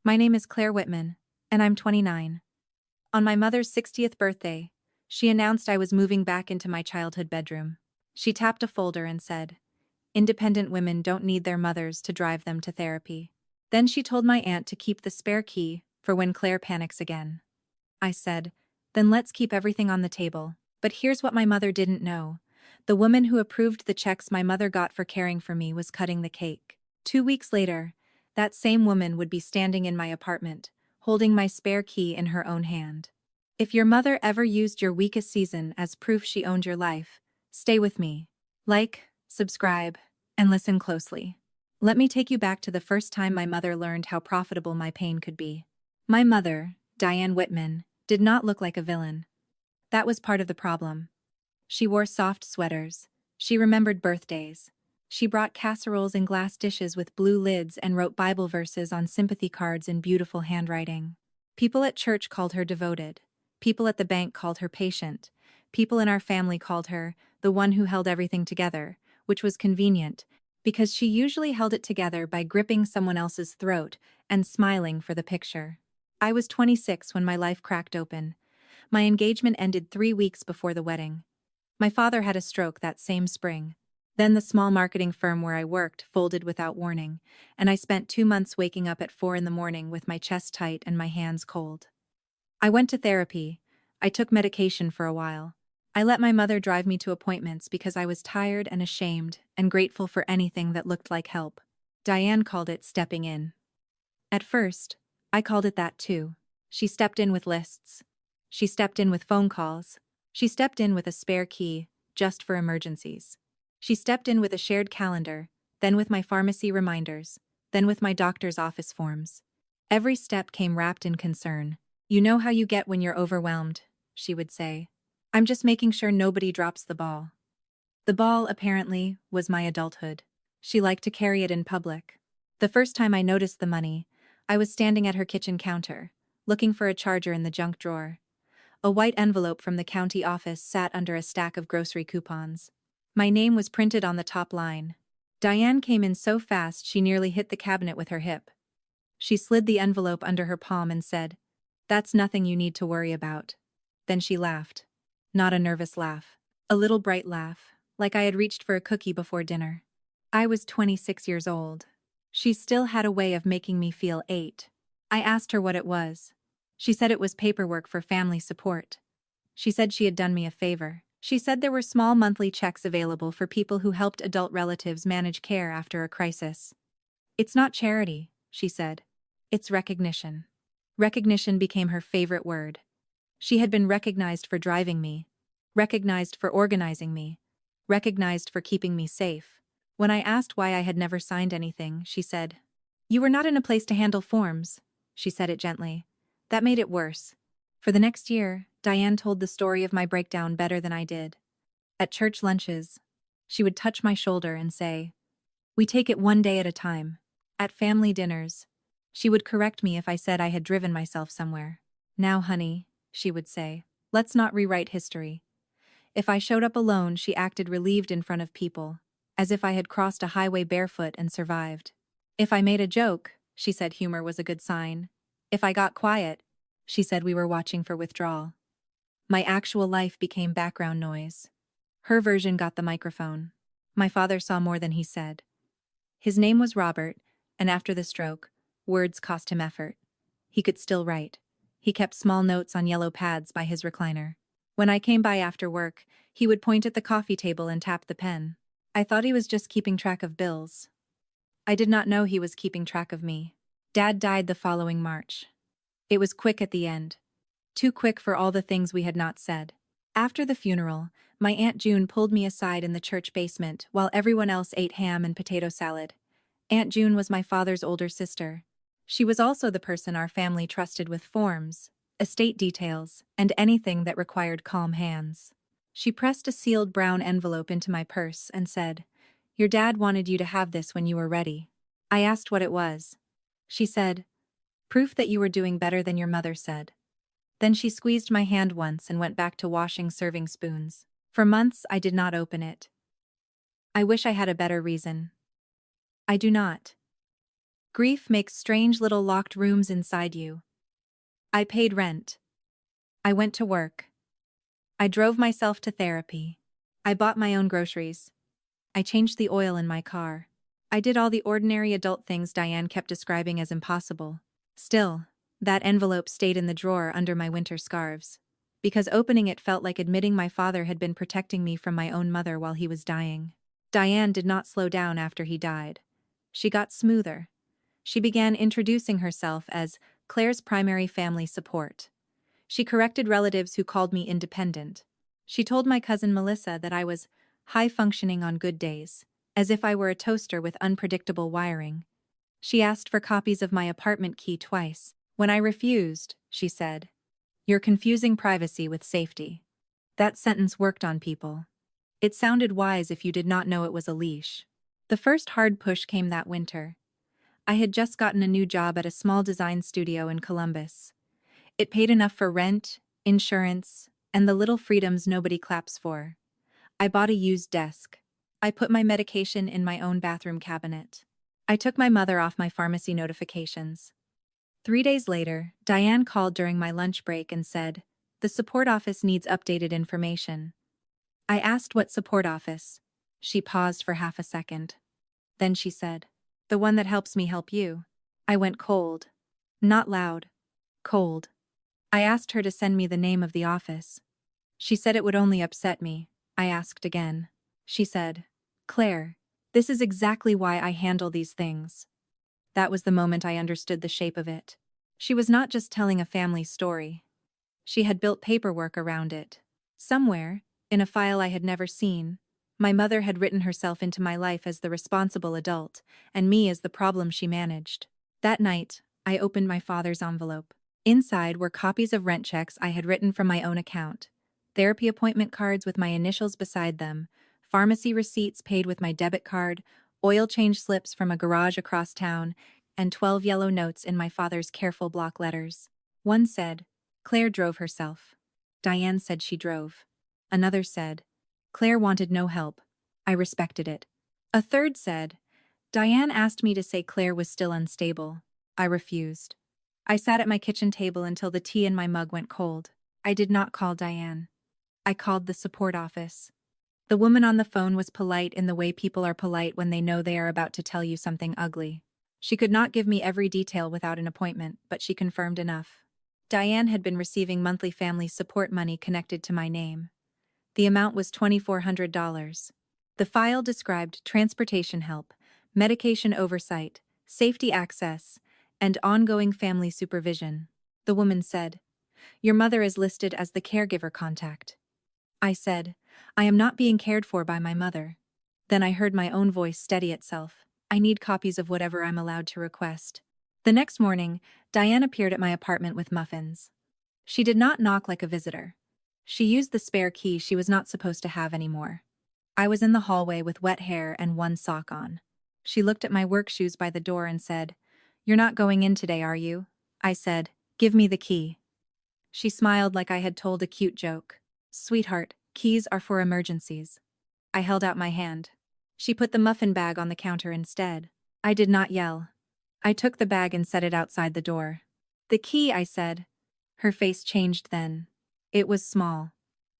My name is Claire Whitman, and I'm 29. On my mother's 60th birthday, she announced I was moving back into my childhood bedroom. She tapped a folder and said, "Independent women don't need their mothers to drive them to therapy." Then she told my aunt to keep the spare key for when Claire panics again. I said, "Then let's keep everything on the table." But here's what my mother didn't know. The woman who approved the checks my mother got for caring for me was cutting the cake. 2 weeks later, that same woman would be standing in my apartment, holding my spare key in her own hand. If your mother ever used your weakest season as proof she owned your life, stay with me. Like, subscribe, and listen closely. Let me take you back to the first time my mother learned how profitable my pain could be. My mother, Diane Whitman, did not look like a villain. That was part of the problem. She wore soft sweaters. She remembered birthdays. She brought casseroles in glass dishes with blue lids and wrote Bible verses on sympathy cards in beautiful handwriting. People at church called her devoted. People at the bank called her patient. People in our family called her the one who held everything together, which was convenient, because she usually held it together by gripping someone else's throat and smiling for the picture. I was 26 when my life cracked open. My engagement ended 3 weeks before the wedding. My father had a stroke that same spring. Then the small marketing firm where I worked folded without warning, and I spent 2 months waking up at 4 in the morning with my chest tight and my hands cold. I went to therapy. I took medication for a while. I let my mother drive me to appointments because I was tired and ashamed and grateful for anything that looked like help. Diane called it stepping in. At first, I called it that too. She stepped in with lists. She stepped in with phone calls. She stepped in with a spare key, just for emergencies. She stepped in with a shared calendar, then with my pharmacy reminders, then with my doctor's office forms. Every step came wrapped in concern. "You know how you get when you're overwhelmed," she would say. "I'm just making sure nobody drops the ball." The ball, apparently, was my adulthood. She liked to carry it in public. The first time I noticed the money, I was standing at her kitchen counter, looking for a charger in the junk drawer. A white envelope from the county office sat under a stack of grocery coupons. My name was printed on the top line. Diane came in so fast she nearly hit the cabinet with her hip. She slid the envelope under her palm and said, "That's nothing you need to worry about." Then she laughed. Not a nervous laugh. A little bright laugh, like I had reached for a cookie before dinner. I was 26 years old. She still had a way of making me feel 8. I asked her what it was. She said it was paperwork for family support. She said she had done me a favor. She said there were small monthly checks available for people who helped adult relatives manage care after a crisis. "It's not charity," she said. "It's recognition." Recognition became her favorite word. She had been recognized for driving me, recognized for organizing me, recognized for keeping me safe. When I asked why I had never signed anything, she said, "You were not in a place to handle forms." She said it gently. That made it worse. For the next year, Diane told the story of my breakdown better than I did. At church lunches, she would touch my shoulder and say, "We take it one day at a time." At family dinners, she would correct me if I said I had driven myself somewhere. "Now, honey," she would say, "let's not rewrite history." If I showed up alone, she acted relieved in front of people, as if I had crossed a highway barefoot and survived. If I made a joke, she said humor was a good sign. If I got quiet, she said we were watching for withdrawal. My actual life became background noise. Her version got the microphone. My father saw more than he said. His name was Robert, and after the stroke, words cost him effort. He could still write. He kept small notes on yellow pads by his recliner. When I came by after work, he would point at the coffee table and tap the pen. I thought he was just keeping track of bills. I did not know he was keeping track of me. Dad died the following March. It was quick at the end. Too quick for all the things we had not said. After the funeral, my Aunt June pulled me aside in the church basement while everyone else ate ham and potato salad. Aunt June was my father's older sister. She was also the person our family trusted with forms, estate details, and anything that required calm hands. She pressed a sealed brown envelope into my purse and said, "Your dad wanted you to have this when you were ready." I asked what it was. She said, "Proof that you were doing better than your mother said." Then she squeezed my hand once and went back to washing serving spoons. For months, I did not open it. I wish I had a better reason. I do not. Grief makes strange little locked rooms inside you. I paid rent. I went to work. I drove myself to therapy. I bought my own groceries. I changed the oil in my car. I did all the ordinary adult things Diane kept describing as impossible. Still, that envelope stayed in the drawer under my winter scarves. Because opening it felt like admitting my father had been protecting me from my own mother while he was dying. Diane did not slow down after he died. She got smoother. She began introducing herself as Claire's primary family support. She corrected relatives who called me independent. She told my cousin Melissa that I was high-functioning on good days, as if I were a toaster with unpredictable wiring. She asked for copies of my apartment key twice. When I refused, she said, "You're confusing privacy with safety." That sentence worked on people. It sounded wise if you did not know it was a leash. The first hard push came that winter. I had just gotten a new job at a small design studio in Columbus. It paid enough for rent, insurance, and the little freedoms nobody claps for. I bought a used desk. I put my medication in my own bathroom cabinet. I took my mother off my pharmacy notifications. 3 days later, Diane called during my lunch break and said, "The support office needs updated information." I asked what support office. She paused for half a second. Then she said, "The one that helps me help you." I went cold. Not loud. Cold. I asked her to send me the name of the office. She said it would only upset me. I asked again. She said, "Claire, this is exactly why I handle these things." That was the moment I understood the shape of it. She was not just telling a family story. She had built paperwork around it. Somewhere, in a file I had never seen, my mother had written herself into my life as the responsible adult, and me as the problem she managed. That night, I opened my father's envelope. Inside were copies of rent checks I had written from my own account, therapy appointment cards with my initials beside them, pharmacy receipts paid with my debit card, oil change slips from a garage across town, and 12 yellow notes in my father's careful block letters. One said, "Claire drove herself." Diane said she drove. Another said, "Claire wanted no help." I respected it. A third said, "Diane asked me to say Claire was still unstable." I refused. I sat at my kitchen table until the tea in my mug went cold. I did not call Diane. I called the support office. The woman on the phone was polite in the way people are polite when they know they are about to tell you something ugly. She could not give me every detail without an appointment, but she confirmed enough. Diane had been receiving monthly family support money connected to my name. The amount was $2,400. The file described transportation help, medication oversight, safety access, and ongoing family supervision. The woman said, "Your mother is listed as the caregiver contact." I said, "I am not being cared for by my mother." Then I heard my own voice steady itself. "I need copies of whatever I'm allowed to request." The next morning, Diane appeared at my apartment with muffins. She did not knock like a visitor. She used the spare key she was not supposed to have anymore. I was in the hallway with wet hair and one sock on. She looked at my work shoes by the door and said, "You're not going in today, are you?" I said, "Give me the key." She smiled like I had told a cute joke. "Sweetheart, keys are for emergencies." I held out my hand. She put the muffin bag on the counter instead. I did not yell. I took the bag and set it outside the door. "The key," I said. Her face changed then. It was small.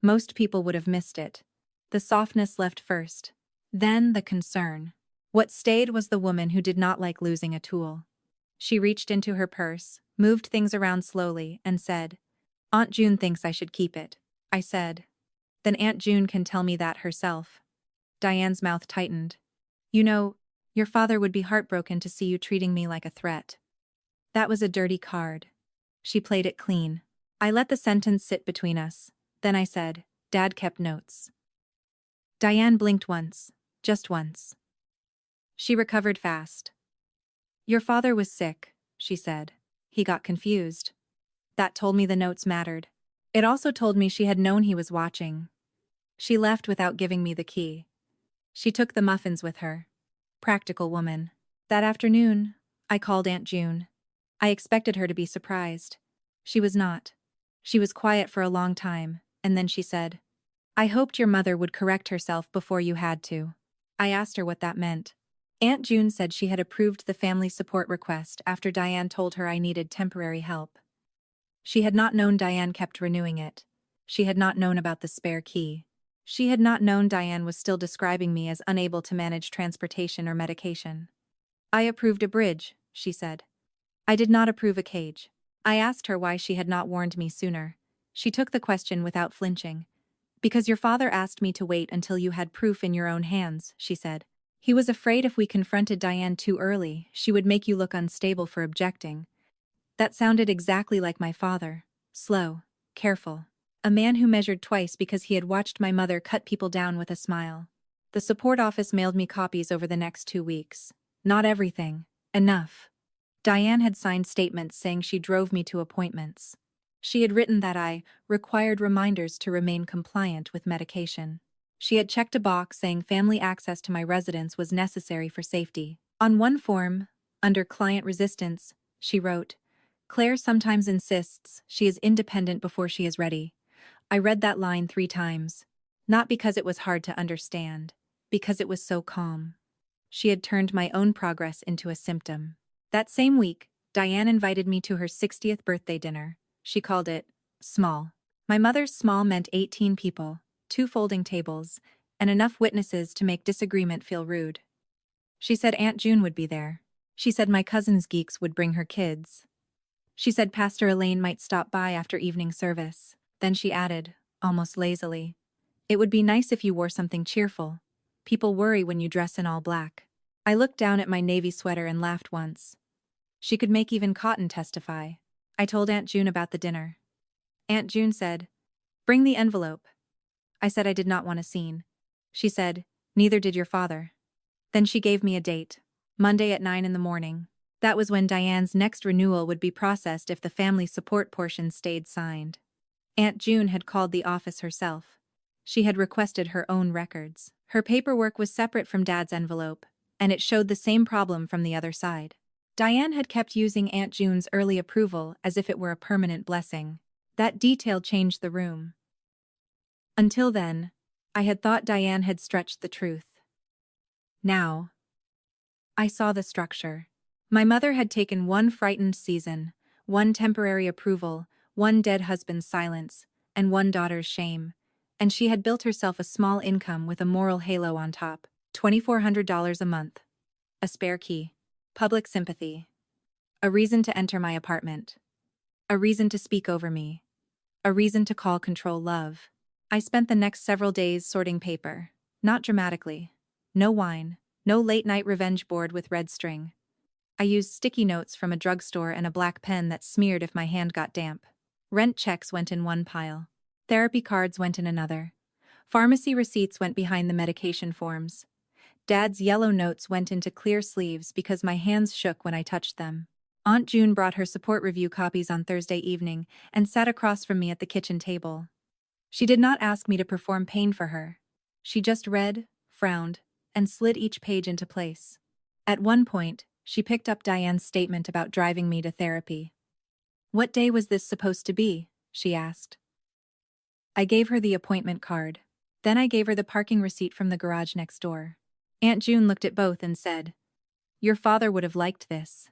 Most people would have missed it. The softness left first. Then the concern. What stayed was the woman who did not like losing a tool. She reached into her purse, moved things around slowly, and said, "Aunt June thinks I should keep it." I said, "Then Aunt June can tell me that herself." Diane's mouth tightened. "You know, your father would be heartbroken to see you treating me like a threat." That was a dirty card. She played it clean. I let the sentence sit between us. Then I said, "Dad kept notes." Diane blinked once. Just once. She recovered fast. "Your father was sick," she said. "He got confused." That told me the notes mattered. It also told me she had known he was watching. She left without giving me the key. She took the muffins with her. Practical woman. That afternoon, I called Aunt June. I expected her to be surprised. She was not. She was quiet for a long time, and then she said, "I hoped your mother would correct herself before you had to." I asked her what that meant. Aunt June said she had approved the family support request after Diane told her I needed temporary help. She had not known Diane kept renewing it. She had not known about the spare key. She had not known Diane was still describing me as unable to manage transportation or medication. I approved a bridge, she said. I did not approve a cage. I asked her why she had not warned me sooner. She took the question without flinching. Because your father asked me to wait until you had proof in your own hands, she said. He was afraid if we confronted Diane too early, she would make you look unstable for objecting. That sounded exactly like my father. Slow, careful. A man who measured twice because he had watched my mother cut people down with a smile. The support office mailed me copies over the next 2 weeks. Not everything. Enough. Diane had signed statements saying she drove me to appointments. She had written that I required reminders to remain compliant with medication. She had checked a box saying family access to my residence was necessary for safety. On one form, under client resistance, she wrote, Claire sometimes insists she is independent before she is ready. I read that line 3 times. Not because it was hard to understand, because it was so calm. She had turned my own progress into a symptom. That same week, Diane invited me to her 60th birthday dinner. She called it small. My mother's small meant 18 people, 2 folding tables, and enough witnesses to make disagreement feel rude. She said Aunt June would be there. She said my cousin's geeks would bring her kids. She said Pastor Elaine might stop by after evening service. Then she added, almost lazily, it would be nice if you wore something cheerful. People worry when you dress in all black. I looked down at my navy sweater and laughed once. She could make even Cotton testify. I told Aunt June about the dinner. Aunt June said, bring the envelope. I said I did not want a scene. She said, neither did your father. Then she gave me a date. Monday at 9 in the morning. That was when Diane's next renewal would be processed if the family support portion stayed signed. Aunt June had called the office herself. She had requested her own records. Her paperwork was separate from Dad's envelope, and it showed the same problem from the other side. Diane had kept using Aunt June's early approval as if it were a permanent blessing. That detail changed the room. Until then, I had thought Diane had stretched the truth. Now, I saw the structure. My mother had taken 1 frightened season, 1 temporary approval, 1 dead husband's silence, and 1 daughter's shame, and she had built herself a small income with a moral halo on top. $2,400 a month. A spare key. Public sympathy. A reason to enter my apartment. A reason to speak over me. A reason to call control love. I spent the next several days sorting paper. Not dramatically. No wine. No late-night revenge board with red string. I used sticky notes from a drugstore and a black pen that smeared if my hand got damp. Rent checks went in one pile. Therapy cards went in another. Pharmacy receipts went behind the medication forms. Dad's yellow notes went into clear sleeves because my hands shook when I touched them. Aunt June brought her support review copies on Thursday evening and sat across from me at the kitchen table. She did not ask me to perform pain for her. She just read, frowned, and slid each page into place. At one point, she picked up Diane's statement about driving me to therapy. What day was this supposed to be? She asked. I gave her the appointment card. Then I gave her the parking receipt from the garage next door. Aunt June looked at both and said, your father would have liked this.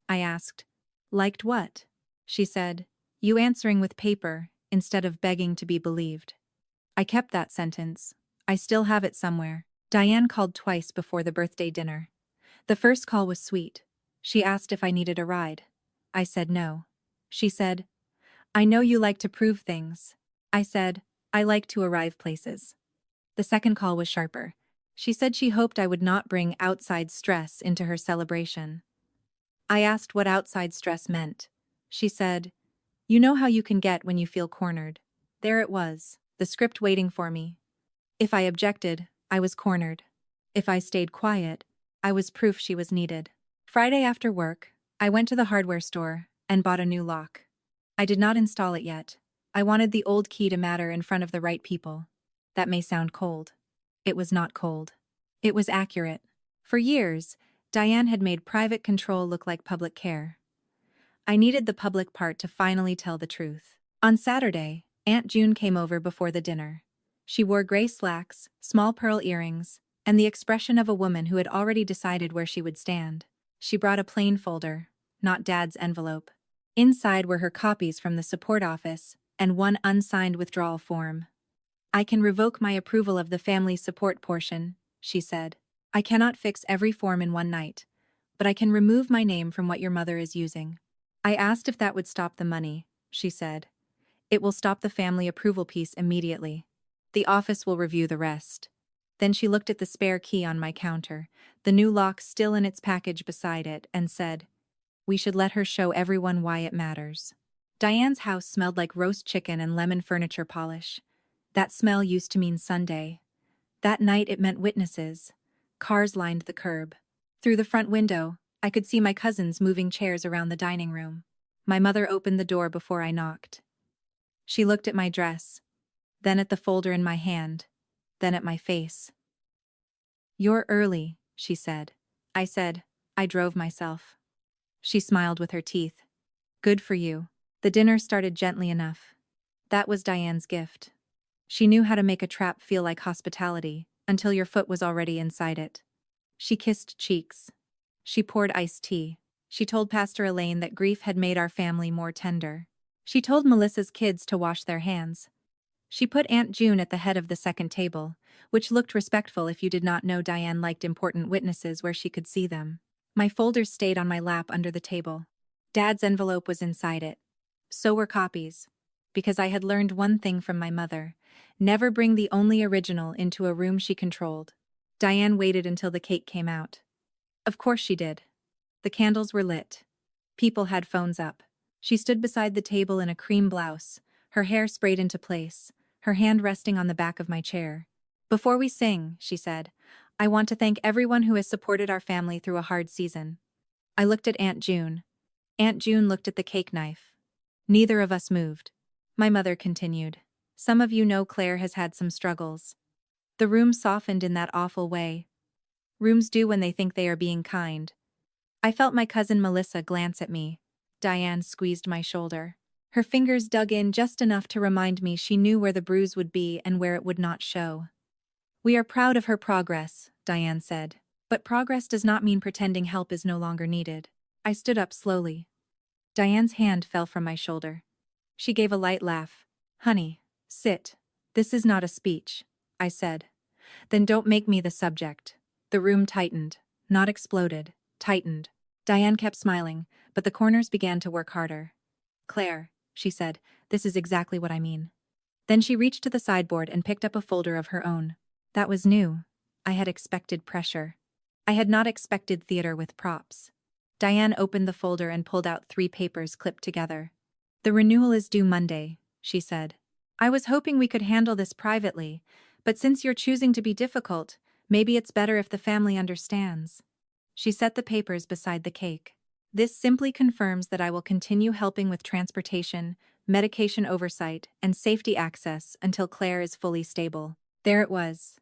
I asked, liked what? She said, you answering with paper instead of begging to be believed. I kept that sentence. I still have it somewhere. Diane called twice before the birthday dinner. The first call was sweet. She asked if I needed a ride. I said no. She said, I know you like to prove things. I said, I like to arrive places. The second call was sharper. She said she hoped I would not bring outside stress into her celebration. I asked what outside stress meant. She said, you know how you can get when you feel cornered. There it was, the script waiting for me. If I objected, I was cornered. If I stayed quiet, I was proof she was needed. Friday after work, I went to the hardware store and bought a new lock. I did not install it yet. I wanted the old key to matter in front of the right people. That may sound cold. It was not cold. It was accurate. For years, Diane had made private control look like public care. I needed the public part to finally tell the truth. On Saturday, Aunt June came over before the dinner. She wore gray slacks, small pearl earrings, and the expression of a woman who had already decided where she would stand. She brought a plain folder, not Dad's envelope. Inside were her copies from the support office and one unsigned withdrawal form. "I can revoke my approval of the family support portion," she said. "I cannot fix every form in one night, but I can remove my name from what your mother is using." I asked if that would stop the money, she said. "It will stop the family approval piece immediately. The office will review the rest." Then she looked at the spare key on my counter, the new lock still in its package beside it, and said, "We should let her show everyone why it matters." Diane's house smelled like roast chicken and lemon furniture polish. That smell used to mean Sunday. That night it meant witnesses. Cars lined the curb. Through the front window, I could see my cousins moving chairs around the dining room. My mother opened the door before I knocked. She looked at my dress, then at the folder in my hand, then at my face. "You're early," she said. I said, "I drove myself." She smiled with her teeth. "Good for you." The dinner started gently enough. That was Diane's gift. She knew how to make a trap feel like hospitality, until your foot was already inside it. She kissed cheeks. She poured iced tea. She told Pastor Elaine that grief had made our family more tender. She told Melissa's kids to wash their hands. She put Aunt June at the head of the second table, which looked respectful if you did not know Diane liked important witnesses where she could see them. My folders stayed on my lap under the table. Dad's envelope was inside it. So were copies. Because I had learned one thing from my mother: never bring the only original into a room she controlled. Diane waited until the cake came out. Of course she did. The candles were lit. People had phones up. She stood beside the table in a cream blouse, her hair sprayed into place, her hand resting on the back of my chair. "Before we sing," she said, "I want to thank everyone who has supported our family through a hard season." I looked at Aunt June. Aunt June looked at the cake knife. Neither of us moved. My mother continued, "Some of you know Claire has had some struggles." The room softened in that awful way. Rooms do when they think they are being kind. I felt my cousin Melissa glance at me. Diane squeezed my shoulder. Her fingers dug in just enough to remind me she knew where the bruise would be and where it would not show. "We are proud of her progress," Diane said. "But progress does not mean pretending help is no longer needed." I stood up slowly. Diane's hand fell from my shoulder. She gave a light laugh. "Honey, sit. This is not a speech," I said. "Then don't make me the subject." The room tightened. Not exploded. Tightened. Diane kept smiling, but the corners began to work harder. "Claire," she said, "this is exactly what I mean." Then she reached to the sideboard and picked up a folder of her own. That was new. I had expected pressure. I had not expected theater with props. Diane opened the folder and pulled out 3 papers clipped together. "The renewal is due Monday," she said. "I was hoping we could handle this privately, but since you're choosing to be difficult, maybe it's better if the family understands." She set the papers beside the cake. "This simply confirms that I will continue helping with transportation, medication oversight, and safety access until Claire is fully stable." There it was.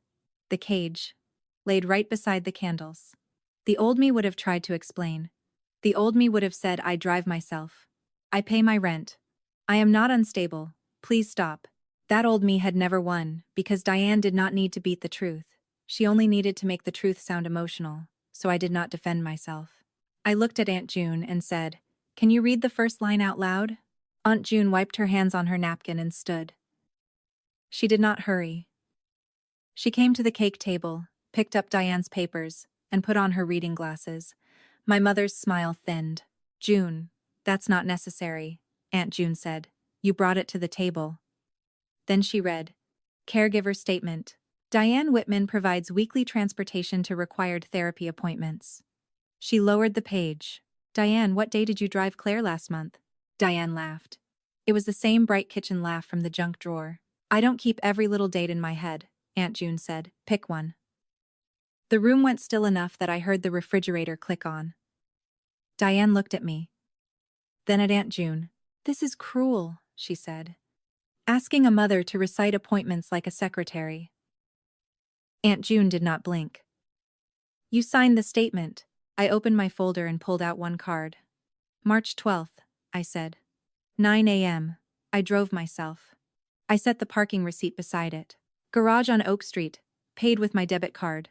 The cage. Laid right beside the candles. The old me would have tried to explain. The old me would have said, "I drive myself. I pay my rent. I am not unstable. Please stop." That old me had never won, because Diane did not need to beat the truth. She only needed to make the truth sound emotional, so I did not defend myself. I looked at Aunt June and said, "Can you read the first line out loud?" Aunt June wiped her hands on her napkin and stood. She did not hurry. She came to the cake table, picked up Diane's papers, and put on her reading glasses. My mother's smile thinned. "June, that's not necessary," Aunt June said. "You brought it to the table." Then she read, "Caregiver Statement. Diane Whitman provides weekly transportation to required therapy appointments." She lowered the page. "Diane, what day did you drive Claire last month?" Diane laughed. It was the same bright kitchen laugh from the junk drawer. "I don't keep every little date in my head," Aunt June said. "Pick one." The room went still enough that I heard the refrigerator click on. Diane looked at me. Then at Aunt June. "This is cruel," she said. "Asking a mother to recite appointments like a secretary." Aunt June did not blink. "You signed the statement." I opened my folder and pulled out one card. "March 12th, I said. 9 a.m. I drove myself. I set the parking receipt beside it. "Garage on Oak Street. Paid with my debit card."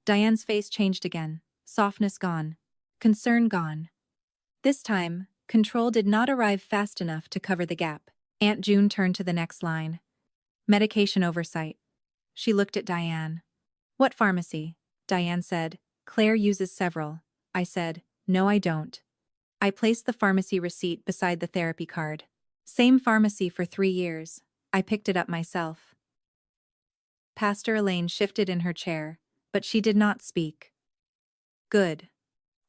Diane's face changed again, softness gone, concern gone. This time, control did not arrive fast enough to cover the gap. Aunt June turned to the next line. Medication oversight. She looked at Diane. What pharmacy? Diane said. Claire uses several. I said, no I don't. I placed the pharmacy receipt beside the therapy card. Same pharmacy for 3 years. I picked it up myself. Pastor Elaine shifted in her chair, but she did not speak. Good.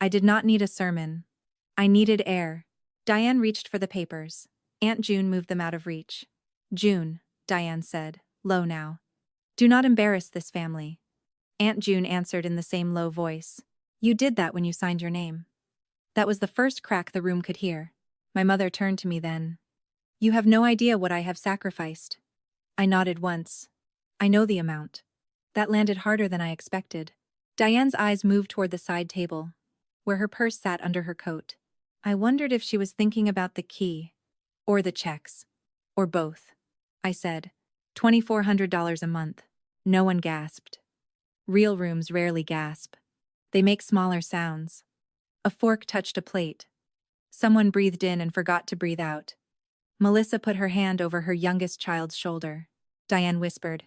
I did not need a sermon. I needed air. Diane reached for the papers. Aunt June moved them out of reach. June, Diane said, low now. Do not embarrass this family. Aunt June answered in the same low voice. You did that when you signed your name. That was the first crack the room could hear. My mother turned to me then. You have no idea what I have sacrificed. I nodded once. I know the amount. That landed harder than I expected. Diane's eyes moved toward the side table, where her purse sat under her coat. I wondered if she was thinking about the key, or the checks, or both. I said, $2,400 a month. No one gasped. Real rooms rarely gasp. They make smaller sounds. A fork touched a plate. Someone breathed in and forgot to breathe out. Melissa put her hand over her youngest child's shoulder. Diane whispered,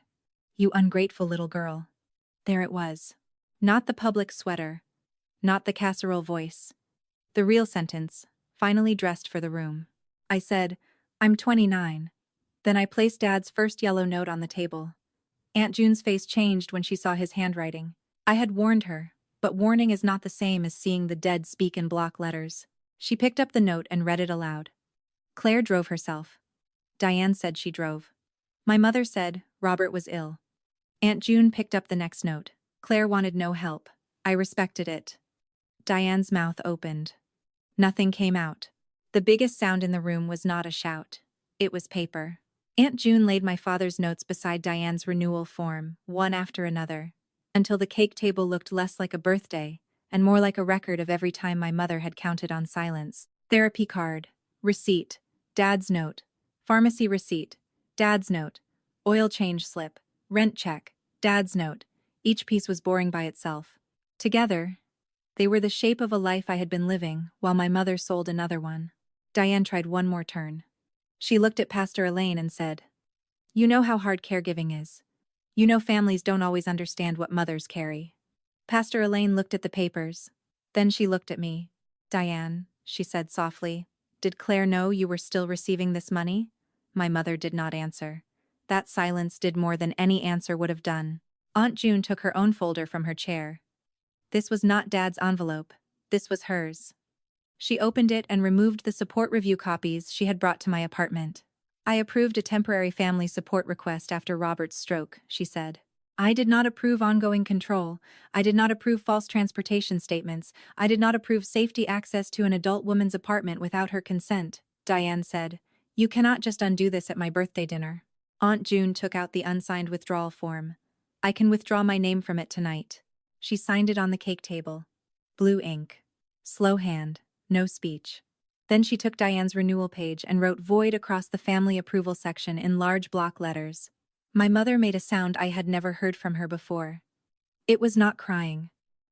You ungrateful little girl. There it was. Not the public sweater. Not the casserole voice. The real sentence, finally dressed for the room. I said, I'm 29. Then I placed Dad's first yellow note on the table. Aunt June's face changed when she saw his handwriting. I had warned her, but warning is not the same as seeing the dead speak in block letters. She picked up the note and read it aloud. Claire drove herself. Diane said she drove. My mother said Robert was ill. Aunt June picked up the next note. Claire wanted no help. I respected it. Diane's mouth opened. Nothing came out. The biggest sound in the room was not a shout. It was paper. Aunt June laid my father's notes beside Diane's renewal form, one after another, until the cake table looked less like a birthday and more like a record of every time my mother had counted on silence. Therapy card, receipt, Dad's note, pharmacy receipt, Dad's note, oil change slip, rent check, Dad's note. Each piece was boring by itself. Together, they were the shape of a life I had been living while my mother sold another one. Diane tried one more turn. She looked at Pastor Elaine and said, You know how hard caregiving is. You know families don't always understand what mothers carry. Pastor Elaine looked at the papers. Then she looked at me. Diane, she said softly, did Claire know you were still receiving this money? My mother did not answer. That silence did more than any answer would have done. Aunt June took her own folder from her chair. This was not Dad's envelope. This was hers. She opened it and removed the support review copies she had brought to my apartment. I approved a temporary family support request after Robert's stroke, she said. I did not approve ongoing control. I did not approve false transportation statements. I did not approve safety access to an adult woman's apartment without her consent, Diane said. You cannot just undo this at my birthday dinner. Aunt June took out the unsigned withdrawal form. I can withdraw my name from it tonight. She signed it on the cake table. Blue ink. Slow hand. No speech. Then she took Diane's renewal page and wrote void across the family approval section in large block letters. My mother made a sound I had never heard from her before. It was not crying.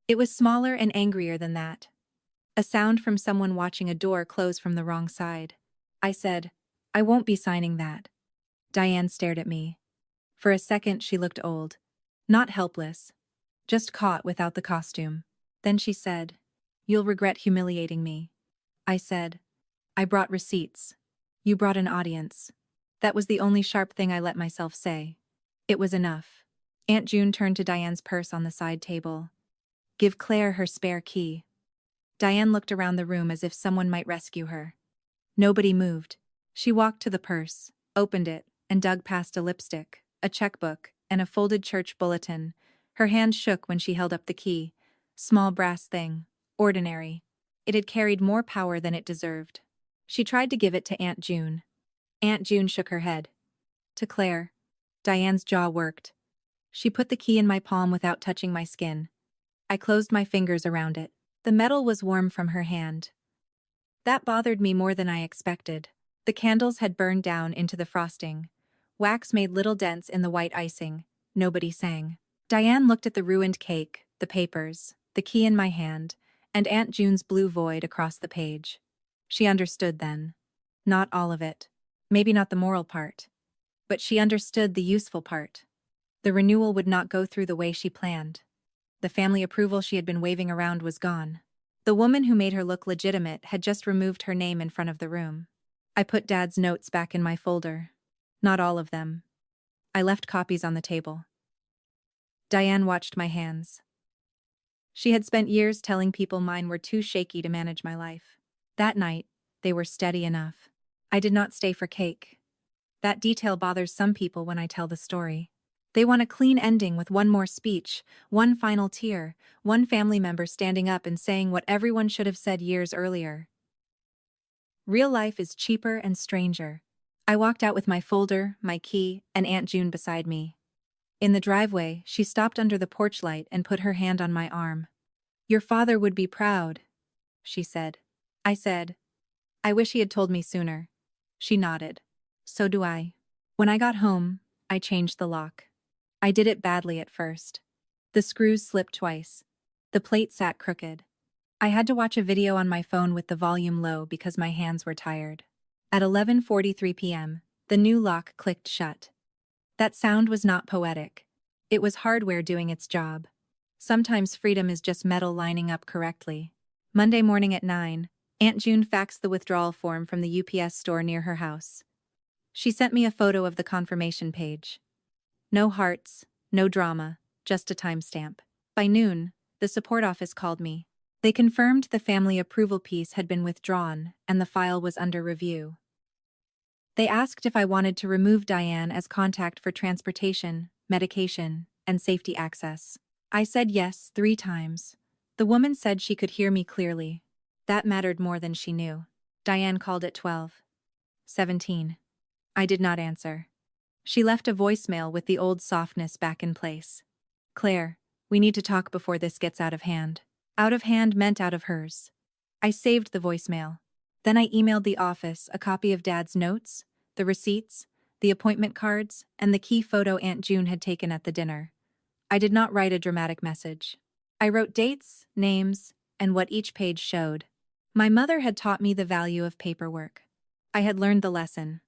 It was smaller and angrier than that. A sound from someone watching a door close from the wrong side. I said, I won't be signing that. Diane stared at me. For a second she looked old. Not helpless. Just caught without the costume. Then she said, You'll regret humiliating me. I said, I brought receipts. You brought an audience. That was the only sharp thing I let myself say. It was enough. Aunt June turned to Diane's purse on the side table. Give Claire her spare key. Diane looked around the room as if someone might rescue her. Nobody moved. She walked to the purse, opened it, and dug past a lipstick, a checkbook, and a folded church bulletin. Her hand shook when she held up the key. Small brass thing. Ordinary. It had carried more power than it deserved. She tried to give it to Aunt June. Aunt June shook her head. To Claire. Diane's jaw worked. She put the key in my palm without touching my skin. I closed my fingers around it. The metal was warm from her hand. That bothered me more than I expected. The candles had burned down into the frosting. Wax made little dents in the white icing. Nobody sang. Diane looked at the ruined cake, the papers, the key in my hand, and Aunt June's blue void across the page. She understood then. Not all of it. Maybe not the moral part. But she understood the useful part. The renewal would not go through the way she planned. The family approval she had been waving around was gone. The woman who made her look legitimate had just removed her name in front of the room. I put Dad's notes back in my folder. Not all of them. I left copies on the table. Diane watched my hands. She had spent years telling people mine were too shaky to manage my life. That night, they were steady enough. I did not stay for cake. That detail bothers some people when I tell the story. They want a clean ending with one more speech, one final tear, one family member standing up and saying what everyone should have said years earlier. Real life is cheaper and stranger. I walked out with my folder, my key, and Aunt June beside me. In the driveway, she stopped under the porch light and put her hand on my arm. "Your father would be proud," she said. I said, "I wish he had told me sooner." She nodded. "So do I." When I got home, I changed the lock. I did it badly at first. The screws slipped twice. The plate sat crooked. I had to watch a video on my phone with the volume low because my hands were tired. At 11:43 p.m., the new lock clicked shut. That sound was not poetic. It was hardware doing its job. Sometimes freedom is just metal lining up correctly. Monday morning at 9, Aunt June faxed the withdrawal form from the UPS store near her house. She sent me a photo of the confirmation page. No hearts, no drama, just a timestamp. By noon, the support office called me. They confirmed the family approval piece had been withdrawn and the file was under review. They asked if I wanted to remove Diane as contact for transportation, medication, and safety access. I said yes 3 times. The woman said she could hear me clearly. That mattered more than she knew. Diane called at 12:17. I did not answer. She left a voicemail with the old softness back in place. "Claire, we need to talk before this gets out of hand." Out of hand meant out of hers. I saved the voicemail. Then I emailed the office a copy of Dad's notes, the receipts, the appointment cards, and the key photo Aunt June had taken at the dinner. I did not write a dramatic message. I wrote dates, names, and what each page showed. My mother had taught me the value of paperwork. I had learned the lesson.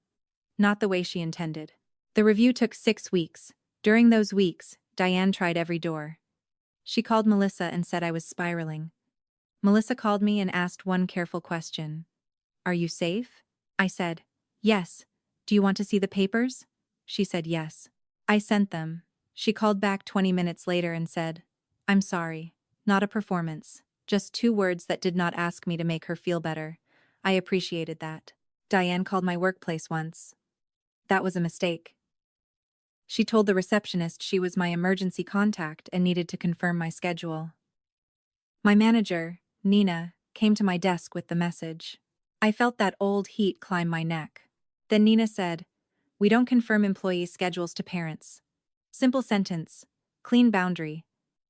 Not the way she intended. The review took 6 weeks. During those weeks, Diane tried every door. She called Melissa and said I was spiraling. Melissa called me and asked one careful question. "Are you safe?" I said, "Yes. Do you want to see the papers?" She said yes. I sent them. She called back 20 minutes later and said, "I'm sorry. Not a performance. Just 2 words that did not ask me to make her feel better." I appreciated that. Diane called my workplace once. That was a mistake. She told the receptionist she was my emergency contact and needed to confirm my schedule. My manager, Nina, came to my desk with the message. I felt that old heat climb my neck. Then Nina said, "We don't confirm employees' schedules to parents." Simple sentence, clean boundary.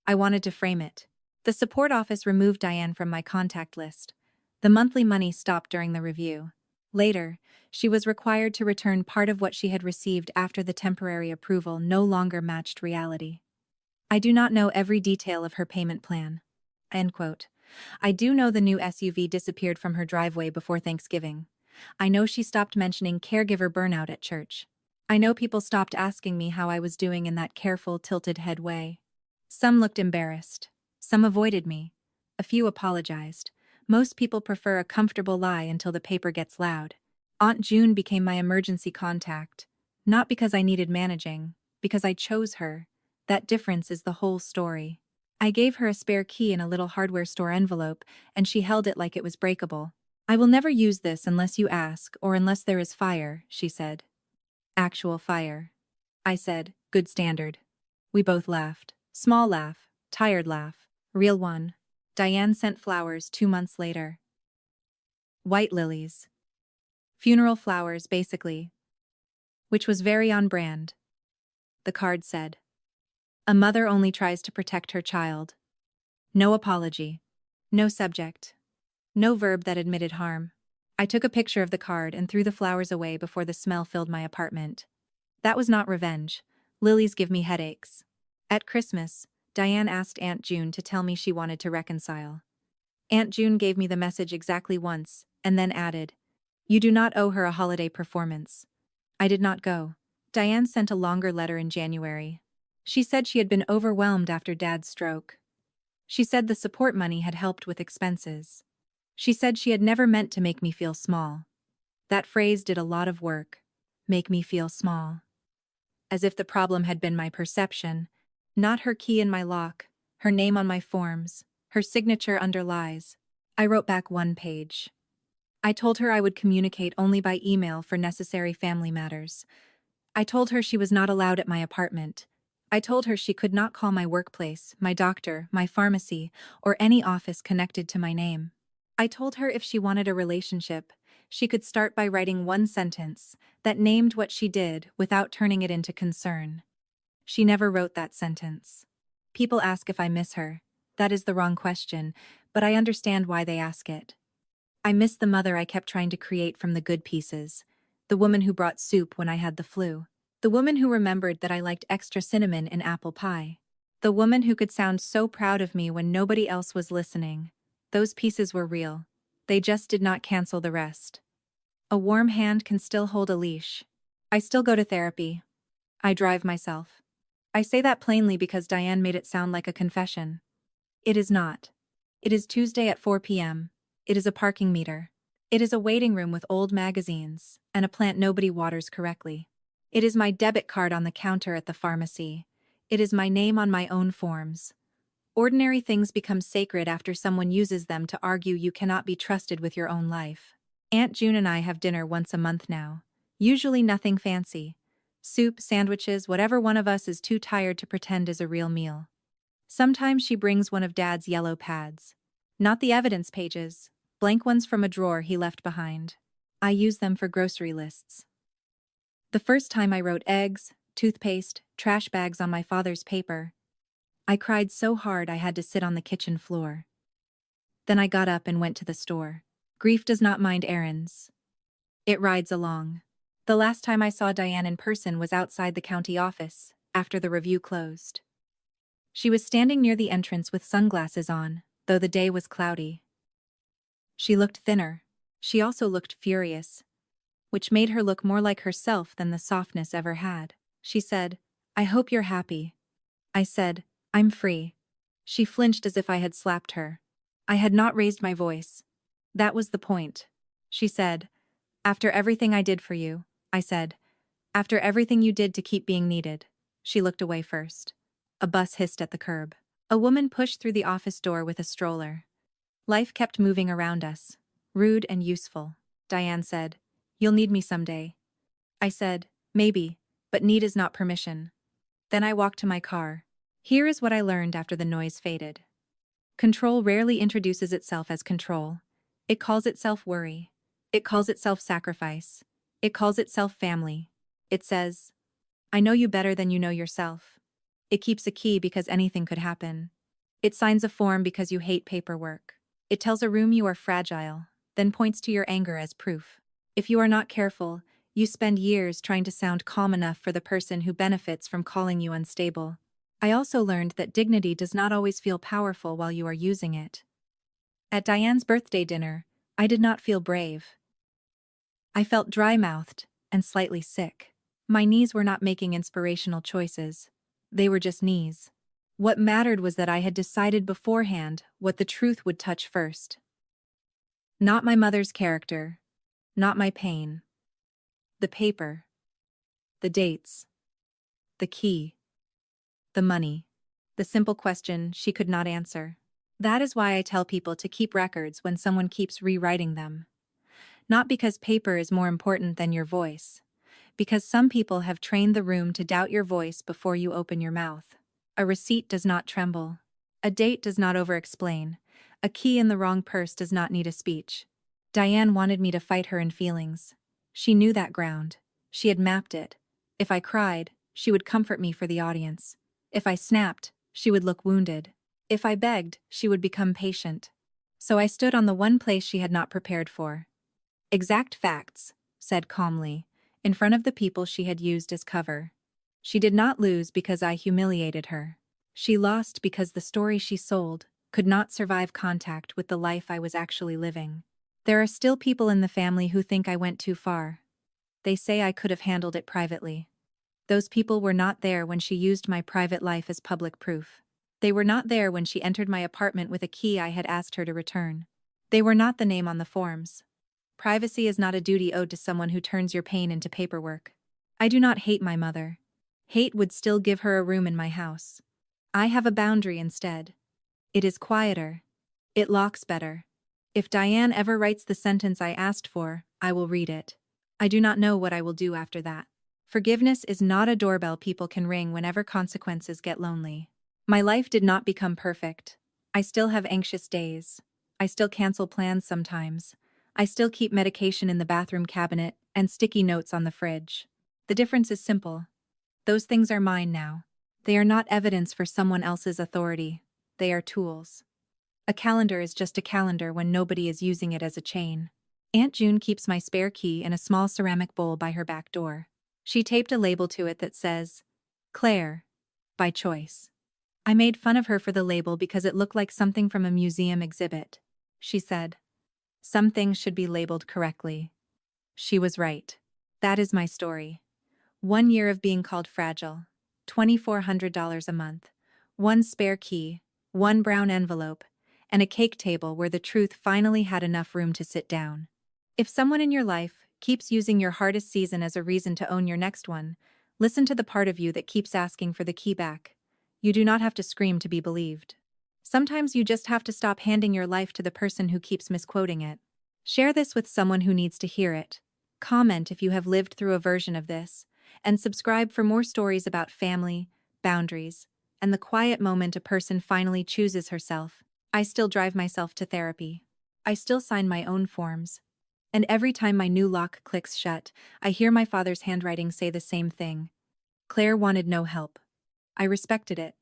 I wanted to frame it. The support office removed Diane from my contact list. The monthly money stopped during the review. Later, she was required to return part of what she had received after the temporary approval no longer matched reality. I do not know every detail of her payment plan. End quote. I do know the new SUV disappeared from her driveway before Thanksgiving. I know she stopped mentioning caregiver burnout at church. I know people stopped asking me how I was doing in that careful, tilted head way. Some looked embarrassed. Some avoided me. A few apologized. Most people prefer a comfortable lie until the paper gets loud. Aunt June became my emergency contact. Not because I needed managing, because I chose her. That difference is the whole story. I gave her a spare key in a little hardware store envelope, and she held it like it was breakable. "I will never use this unless you ask or unless there is fire," she said. "Actual fire." I said, "Good standard." We both laughed. Small laugh, tired laugh, real one. Diane sent flowers 2 months later. White lilies. Funeral flowers, basically. Which was very on brand. The card said, "A mother only tries to protect her child." No apology. No subject. No verb that admitted harm. I took a picture of the card and threw the flowers away before the smell filled my apartment. That was not revenge. Lilies give me headaches. At Christmas, Diane asked Aunt June to tell me she wanted to reconcile. Aunt June gave me the message exactly once, and then added, "You do not owe her a holiday performance." I did not go. Diane sent a longer letter in January. She said she had been overwhelmed after Dad's stroke. She said the support money had helped with expenses. She said she had never meant to make me feel small. That phrase did a lot of work. Make me feel small. As if the problem had been my perception, not her key in my lock, her name on my forms, her signature under lies. I wrote back one page. I told her I would communicate only by email for necessary family matters. I told her she was not allowed at my apartment. I told her she could not call my workplace, my doctor, my pharmacy, or any office connected to my name. I told her if she wanted a relationship, she could start by writing one sentence that named what she did without turning it into concern. She never wrote that sentence. People ask if I miss her. That is the wrong question, but I understand why they ask it. I miss the mother I kept trying to create from the good pieces. The woman who brought soup when I had the flu. The woman who remembered that I liked extra cinnamon in apple pie. The woman who could sound so proud of me when nobody else was listening. Those pieces were real. They just did not cancel the rest. A warm hand can still hold a leash. I still go to therapy. I drive myself. I say that plainly because Diane made it sound like a confession. It is not. It is Tuesday at 4 p.m. It is a parking meter. It is a waiting room with old magazines, and a plant nobody waters correctly. It is my debit card on the counter at the pharmacy. It is my name on my own forms. Ordinary things become sacred after someone uses them to argue you cannot be trusted with your own life. Aunt June and I have dinner once a month now. Usually nothing fancy. Soup, sandwiches, whatever one of us is too tired to pretend is a real meal. Sometimes she brings one of Dad's yellow pads. Not the evidence pages, blank ones from a drawer he left behind. I use them for grocery lists. The first time I wrote eggs, toothpaste, trash bags on my father's paper, I cried so hard I had to sit on the kitchen floor. Then I got up and went to the store. Grief does not mind errands. It rides along. The last time I saw Diane in person was outside the county office, after the review closed. She was standing near the entrance with sunglasses on, though the day was cloudy. She looked thinner. She also looked furious, which made her look more like herself than the softness ever had. She said, "I hope you're happy." I said, "I'm free." She flinched as if I had slapped her. I had not raised my voice. That was the point. She said, "After everything I did for you," I said, "after everything you did to keep being needed." She looked away first. A bus hissed at the curb. A woman pushed through the office door with a stroller. Life kept moving around us, rude and useful. Diane said, "You'll need me someday." I said, "Maybe, but need is not permission." Then I walked to my car. Here is what I learned after the noise faded. Control rarely introduces itself as control. It calls itself worry. It calls itself sacrifice. It calls itself family. It says, "I know you better than you know yourself." It keeps a key because anything could happen. It signs a form because you hate paperwork. It tells a room you are fragile, then points to your anger as proof. If you are not careful, you spend years trying to sound calm enough for the person who benefits from calling you unstable. I also learned that dignity does not always feel powerful while you are using it. At Diane's birthday dinner, I did not feel brave. I felt dry-mouthed and slightly sick. My knees were not making inspirational choices. They were just knees. What mattered was that I had decided beforehand what the truth would touch first. Not my mother's character, not my pain. The paper. The dates. The key. The money. The simple question she could not answer. That is why I tell people to keep records when someone keeps rewriting them. Not because paper is more important than your voice. Because some people have trained the room to doubt your voice before you open your mouth. A receipt does not tremble. A date does not over-explain. A key in the wrong purse does not need a speech. Diane wanted me to fight her in feelings. She knew that ground. She had mapped it. If I cried, she would comfort me for the audience. If I snapped, she would look wounded. If I begged, she would become patient. So I stood on the one place she had not prepared for. Exact facts, said calmly, in front of the people she had used as cover. She did not lose because I humiliated her. She lost because the story she sold could not survive contact with the life I was actually living. There are still people in the family who think I went too far. They say I could have handled it privately. Those people were not there when she used my private life as public proof. They were not there when she entered my apartment with a key I had asked her to return. They were not the name on the forms. Privacy is not a duty owed to someone who turns your pain into paperwork. I do not hate my mother. Hate would still give her a room in my house. I have a boundary instead. It is quieter. It locks better. If Diane ever writes the sentence I asked for, I will read it. I do not know what I will do after that. Forgiveness is not a doorbell people can ring whenever consequences get lonely. My life did not become perfect. I still have anxious days. I still cancel plans sometimes. I still keep medication in the bathroom cabinet and sticky notes on the fridge. The difference is simple. Those things are mine now. They are not evidence for someone else's authority. They are tools. A calendar is just a calendar when nobody is using it as a chain. Aunt June keeps my spare key in a small ceramic bowl by her back door. She taped a label to it that says, Claire, by choice. I made fun of her for the label because it looked like something from a museum exhibit. She said, some things should be labeled correctly. She was right. That is my story. 1 year of being called fragile. $2,400 a month. One spare key, one brown envelope, and a cake table where the truth finally had enough room to sit down. If someone in your life keeps using your hardest season as a reason to own your next one, listen to the part of you that keeps asking for the key back. You do not have to scream to be believed. Sometimes you just have to stop handing your life to the person who keeps misquoting it. Share this with someone who needs to hear it. Comment if you have lived through a version of this, and subscribe for more stories about family, boundaries, and the quiet moment a person finally chooses herself. I still drive myself to therapy. I still sign my own forms. And every time my new lock clicks shut, I hear my father's handwriting say the same thing. Claire wanted no help. I respected it.